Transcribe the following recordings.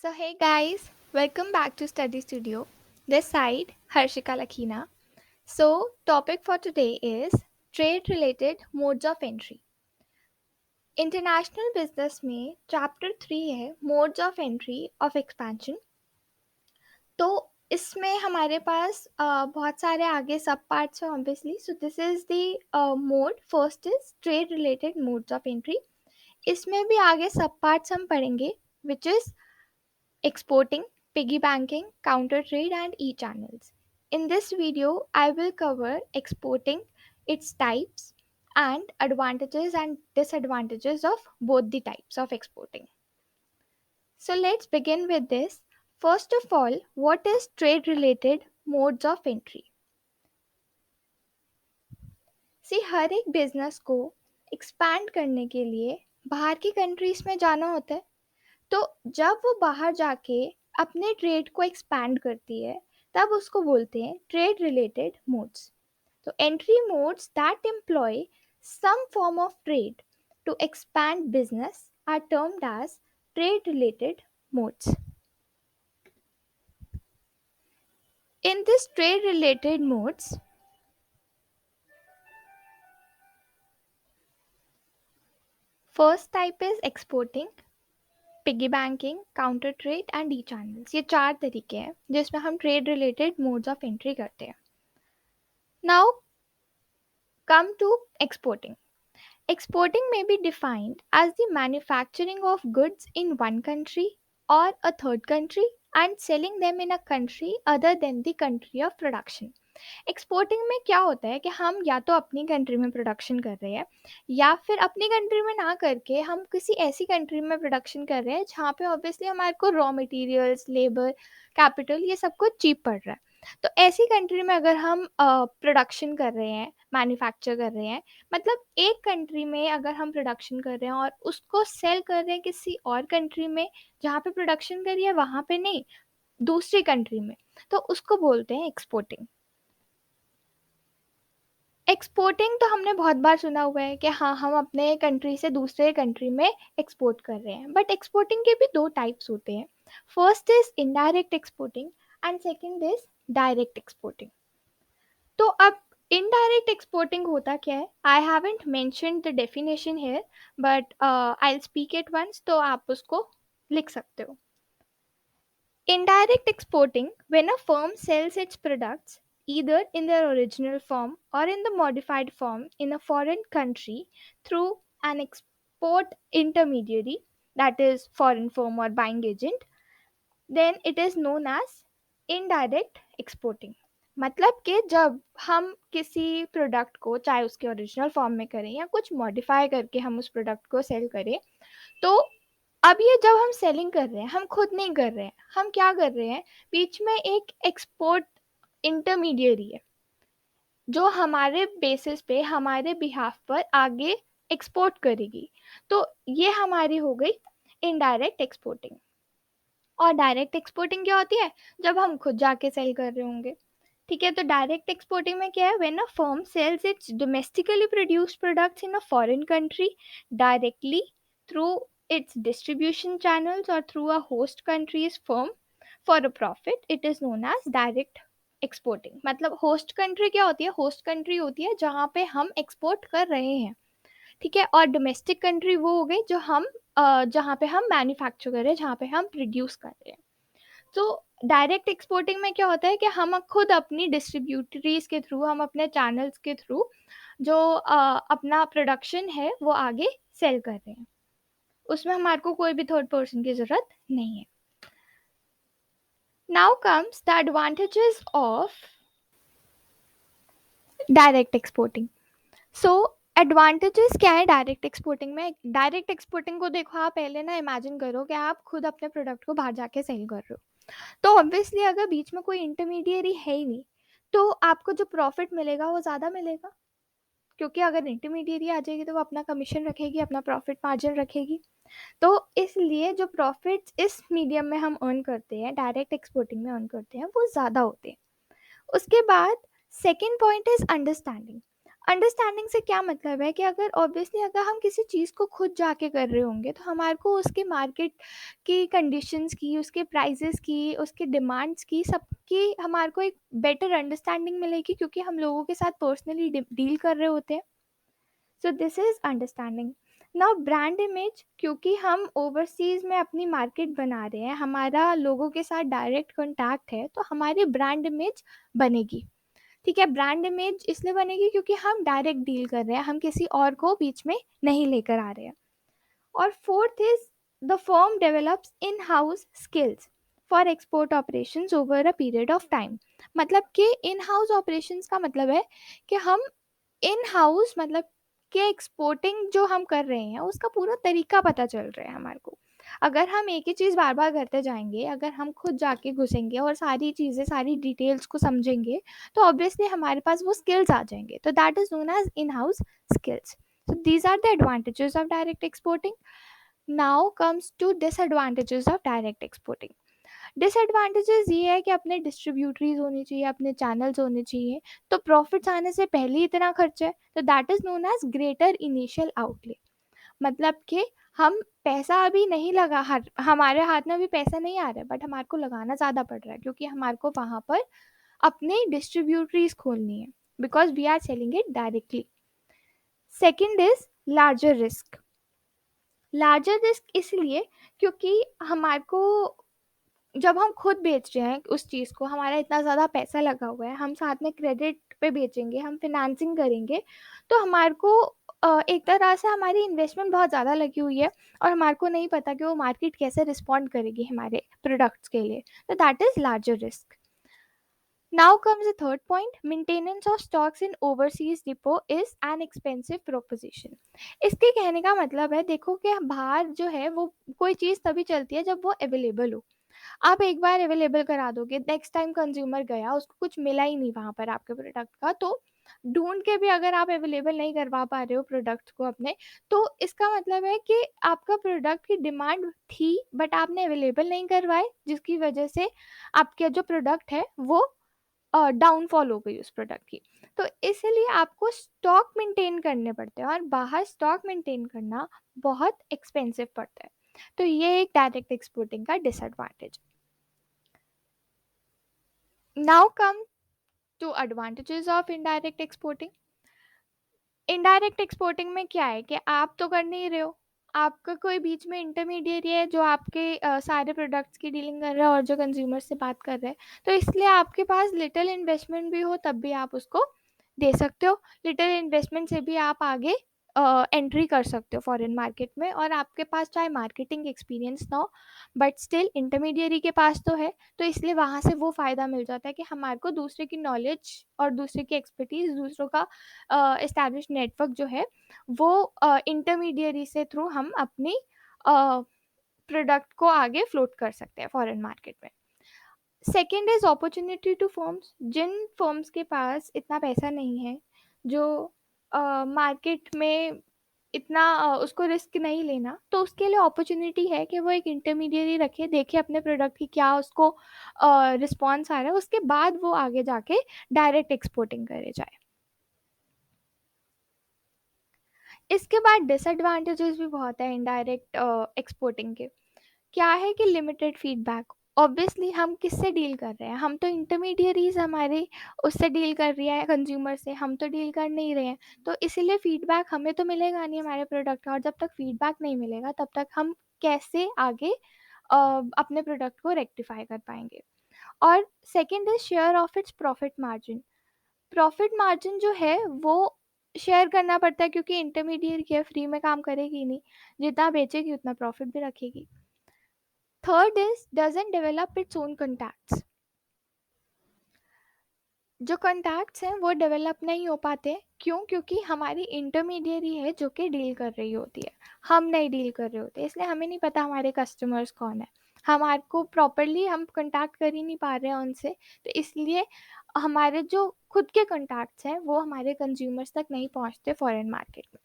So, hey guys, welcome back to Study Studio. This side, Harshika Lakhina. So, topic for today is trade related modes of entry. International business में chapter 3 है modes of entry of expansion. तो इसमें हमारे पास बहुत सारे आगे सब parts हैं obviously. So this is the mode first is trade related modes of entry. इसमें भी आगे सब पार्ट्स हम पढ़ेंगे which is exporting, piggy banking, counter trade, and e-channels. In this video, I will cover exporting, its types, and advantages and disadvantages of both the types of exporting. So let's begin with this. First of all, what is trade related modes of entry? See, हर एक business को expand करने के लिए बाहर की countries में जाना होता है। तो जब वो बाहर जाके अपने ट्रेड को एक्सपैंड करती है तब उसको बोलते हैं ट्रेड रिलेटेड मोड्स। तो entry modes that employ some form of trade to expand business are termed as trade related modes. In this trade related modes, first type is exporting, piggy banking, counter trade and e channels. ये चार तरीके हैं जिसमें हम trade related modes of entry करते हैं। Now come to exporting. Exporting may be defined as the manufacturing of goods in one country or a third country and selling them in a country other than the country of production. Exporting में क्या होता है कि हम या तो अपनी country में प्रोडक्शन कर रहे हैं या फिर अपनी कंट्री में ना करके हम किसी ऐसी कंट्री में प्रोडक्शन कर रहे हैं जहाँ पे ऑब्वियसली हमारे को रॉ मटेरियल्स, लेबर, कैपिटल ये सब कुछ चीप पड़ रहा है। तो ऐसी कंट्री में अगर हम प्रोडक्शन कर रहे हैं, मैन्युफैक्चर कर रहे हैं, मतलब एक कंट्री में अगर हम प्रोडक्शन कर रहे हैं और उसको सेल कर रहे हैं किसी और कंट्री में जहाँ पे प्रोडक्शन करी है वहाँ पे नहीं, दूसरी कंट्री में, तो उसको बोलते हैं एक्सपोर्टिंग। एक्सपोर्टिंग तो हमने बहुत बार सुना हुआ है कि हाँ, हम अपने कंट्री से दूसरे कंट्री में एक्सपोर्ट कर रहे हैं, बट एक्सपोर्टिंग के भी दो टाइप्स होते हैं। First is indirect exporting and second is direct exporting. तो अब इनडायरेक्ट एक्सपोर्टिंग होता क्या है? I haven't mentioned the definition here, but I will speak it once, तो आप उसको लिख सकते हो। Indirect exporting, when a firm sells its products either in their original form or in the modified form in a foreign country through an export intermediary, that is foreign firm or buying agent, then it is known as indirect exporting. मतलब कि जब हम किसी product को चाहे उसके original form में करें या कुछ मॉडिफाई करके हम उस प्रोडक्ट को सेल करें, तो अब ये जब हम सेलिंग कर रहे हैं, हम खुद नहीं कर रहे हैं, हम क्या कर रहे हैं, बीच में एक एक्सपोर्ट इंटरमीडियरी है जो हमारे बेसिस पे हमारे बिहाफ पर आगे एक्सपोर्ट करेगी। तो ये हमारी हो गई इनडायरेक्ट एक्सपोर्टिंग। और डायरेक्ट एक्सपोर्टिंग क्या होती है? जब हम खुद जाके सेल कर रहे होंगे। ठीक है, तो डायरेक्ट एक्सपोर्टिंग में क्या है? When a firm sells its domestically produced products in a foreign country directly through its distribution channels or through a host country's firm for a profit, it is known as direct exporting। मतलब host country क्या होती है? Host country होती है जहाँ पे हम export कर रहे हैं, ठीक है। और डोमेस्टिक कंट्री वो हो गई जो हम जहाँ पे हम मैन्युफैक्चर कर रहे हैं, जहाँ पे हम प्रोड्यूस कर रहे हैं। तो डायरेक्ट एक्सपोर्टिंग में क्या होता है कि हम खुद अपनी डिस्ट्रीब्यूटरीज के थ्रू, हम अपने चैनल्स के थ्रू जो अपना प्रोडक्शन है वो आगे सेल कर रहे हैं, उसमें हमारे को कोई भी थर्ड पर्सन की ज़रूरत नहीं है। Now comes the advantages of direct exporting. So advantages क्या है डायरेक्ट एक्सपोर्टिंग में? डायरेक्ट एक्सपोर्टिंग को देखो, आप पहले ना इमेजिन करो कि आप खुद अपने प्रोडक्ट को बाहर जाके सेल कर रहे हो, तो ऑब्वियसली अगर बीच में कोई इंटरमीडियरी है ही नहीं तो आपको जो प्रॉफिट मिलेगा वो ज़्यादा मिलेगा, क्योंकि अगर इंटरमीडियरी आ जाएगी तो वो अपना कमीशन रखेगी, अपना प्रॉफिट मार्जिन रखेगी। तो इसलिए जो प्रॉफिट्स इस मीडियम में हम अर्न करते हैं, डायरेक्ट एक्सपोर्टिंग में अर्न करते हैं, वो ज़्यादा होते हैं। उसके बाद second point is understanding. Understanding से क्या मतलब है कि अगर ऑब्वियसली अगर हम किसी चीज़ को खुद जाके कर रहे होंगे तो हमारे को उसके मार्केट की कंडीशंस की, उसके प्राइसेस की, उसके डिमांड्स की, सबकी हमारे को एक बेटर अंडरस्टैंडिंग मिलेगी क्योंकि हम लोगों के साथ पर्सनली डील कर रहे होते हैं। So this is understanding. Now brand image, क्योंकि हम ओवरसीज में अपनी मार्केट बना रहे हैं, हमारा लोगों के साथ डायरेक्ट कॉन्टैक्ट है, तो हमारी ब्रांड इमेज बनेगी। ठीक है, ब्रांड इमेज इसलिए बनेगी क्योंकि हम डायरेक्ट डील कर रहे हैं, हम किसी और को बीच में नहीं लेकर आ रहे हैं। और fourth is the firm develops in house skills for export operations over a period of time. मतलब कि इन हाउस ऑपरेशंस का मतलब है कि हम इन हाउस मतलब कि एक्सपोर्टिंग जो हम कर रहे हैं उसका पूरा तरीका पता चल रहा है हमारे को। अगर हम एक ही चीज़ बार बार करते जाएंगे, अगर हम खुद जाके घुसेंगे और सारी चीज़ें सारी डिटेल्स को समझेंगे, तो ऑब्वियसली हमारे पास वो स्किल्स आ जाएंगे, तो that is known as in house skills. So these are the advantages of direct exporting. Now comes to disadvantages of direct exporting. Disadvantages ये है कि अपने डिस्ट्रीब्यूटरीज होनी चाहिए, अपने चैनल्स होने चाहिए, तो प्रॉफिट्स आने से पहले ही इतना खर्चा है, तो that is known as greater initial outlay. मतलब कि हम पैसा अभी नहीं लगा, हमारे हाथ में अभी पैसा नहीं आ रहा है, बट हमारे को लगाना ज़्यादा पड़ रहा है क्योंकि हमारे को वहाँ पर अपने डिस्ट्रीब्यूटरीज खोलनी है, because we are selling it directly. Second is larger risk. Larger risk इसलिए क्योंकि हमारे को जब हम खुद बेच रहे हैं उस चीज़ को, हमारा इतना ज़्यादा पैसा लगा हुआ है, हम साथ में क्रेडिट पे बेचेंगे, हम फिनेंसिंग करेंगे, तो हमारे को एक तरह से हमारी इन्वेस्टमेंट बहुत ज़्यादा लगी हुई है और हमारे को नहीं पता कि वो मार्केट कैसे रिस्पॉन्ड करेगी हमारे प्रोडक्ट्स के लिए, तो that is larger risk. Now comes the third point. Maintenance of stocks in overseas depot is an expensive proposition. इसके कहने का मतलब है, देखो कि बाहर जो है वो कोई चीज़ तभी चलती है जब वो अवेलेबल हो। आप एक बार अवेलेबल करा दोगे, नेक्स्ट टाइम कंज्यूमर गया, उसको कुछ मिला ही नहीं वहाँ पर आपके प्रोडक्ट का, तो ढूंढ के भी अगर आप अवेलेबल नहीं करवा पा रहे हो प्रोडक्ट को अपने, तो इसका मतलब है कि आपका प्रोडक्ट की डिमांड थी बट आपने अवेलेबल नहीं करवाए, जिसकी वजह से आपका जो प्रोडक्ट है वो डाउनफॉल हो गई उस प्रोडक्ट की। तो इसलिए आपको स्टॉक मेंटेन करने पड़ते हैं और बाहर स्टॉक मेंटेन करना बहुत एक्सपेंसिव पड़ता है, तो ये एक डायरेक्ट एक्सपोर्टिंग का disadvantage. Now come to advantages of indirect exporting. Indirect exporting में क्या है कि आप तो कर नहीं रहे हो, आपका कोई बीच में इंटरमीडिएट है जो आपके सारे प्रोडक्ट्स की डीलिंग कर रहा है और जो कंज्यूमर से बात कर रहा है, तो इसलिए आपके पास लिटिल इन्वेस्टमेंट भी हो तब भी आप उसको दे सकते हो। लिटिल इन्वेस्टमेंट से भी आप आगे एंट्री कर सकते हो फॉरेन मार्केट में, और आपके पास चाहे मार्केटिंग एक्सपीरियंस ना हो बट स्टिल इंटरमीडिएरी के पास तो है, तो इसलिए वहाँ से वो फ़ायदा मिल जाता है कि हमारे को दूसरे की नॉलेज और दूसरे की एक्सपर्टीज़, दूसरों का एस्टैब्लिश नेटवर्क जो है वो इंटरमीडियरी से थ्रू हम अपनी प्रोडक्ट को आगे फ्लोट कर सकते हैं फॉरेन मार्केट में। Second is opportunity to firms. जिन फर्म्स के पास इतना पैसा नहीं है, जो मार्केट में इतना उसको रिस्क नहीं लेना, तो उसके लिए अपॉर्चुनिटी है कि वो एक इंटरमीडियरी रखे, देखे अपने प्रोडक्ट की क्या उसको रिस्पॉन्स आ रहा है, उसके बाद वो आगे जाके डायरेक्ट एक्सपोर्टिंग करे जाए। इसके बाद डिसएडवांटेजेस भी बहुत है इनडायरेक्ट एक्सपोर्टिंग के। क्या है कि लिमिटेड फीडबैक। ऑब्वियसली हम किससे डील कर रहे हैं, हम तो इंटरमीडियरीज हमारे उससे डील कर रही है, कंज्यूमर से हम तो डील कर नहीं रहे हैं, तो इसीलिए फीडबैक हमें तो मिलेगा नहीं हमारे प्रोडक्ट का, और जब तक फीडबैक नहीं मिलेगा तब तक हम कैसे आगे अपने प्रोडक्ट को रेक्टिफाई कर पाएंगे। और second is share of its profit margin. Profit margin जो है वो शेयर करना पड़ता है क्योंकि इंटरमीडिएट क्या फ्री में काम करेगी नहीं, जितना बेचेगी उतना प्रॉफिट भी रखेगी। Third is doesn't develop its own contacts. जो कॉन्टैक्ट्स हैं वो डेवलप नहीं हो पाते, क्यों? क्योंकि हमारी इंटरमीडिएरी है जो कि डील कर रही होती है, हम नहीं डील कर रहे होते, इसलिए हमें नहीं पता हमारे कस्टमर्स कौन है, हमारे को प्रॉपरली हम कॉन्टैक्ट कर ही नहीं पा रहे हैं उनसे, तो इसलिए हमारे जो खुद के कॉन्टैक्ट्स हैं वो हमारे कंज्यूमर्स तक नहीं पहुंचते फॉरेन मार्केट में।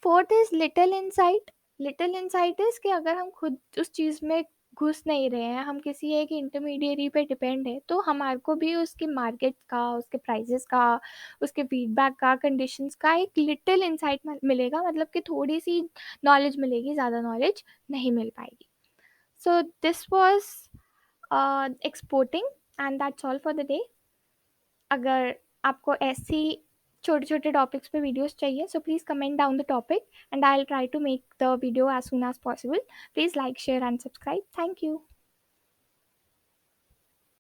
Fourth is little insight. Little insight is कि अगर हम खुद उस चीज़ में घुस नहीं रहे हैं, हम किसी एक इंटरमीडिएरी पे डिपेंड है, तो हमारे को भी उसकी मार्केट का, उसके प्राइसेस का, उसके फीडबैक का, कंडीशंस का एक लिटिल इंसाइट मिलेगा, मतलब कि थोड़ी सी नॉलेज मिलेगी, ज़्यादा नॉलेज नहीं मिल पाएगी. So this was exporting and that's all for the day. अगर आपको ऐसी छोटे छोटे टॉपिक्स पे वीडियोस चाहिए, so please comment down the topic and I will try to make the video as soon as possible. Please like, share and subscribe. Thank you.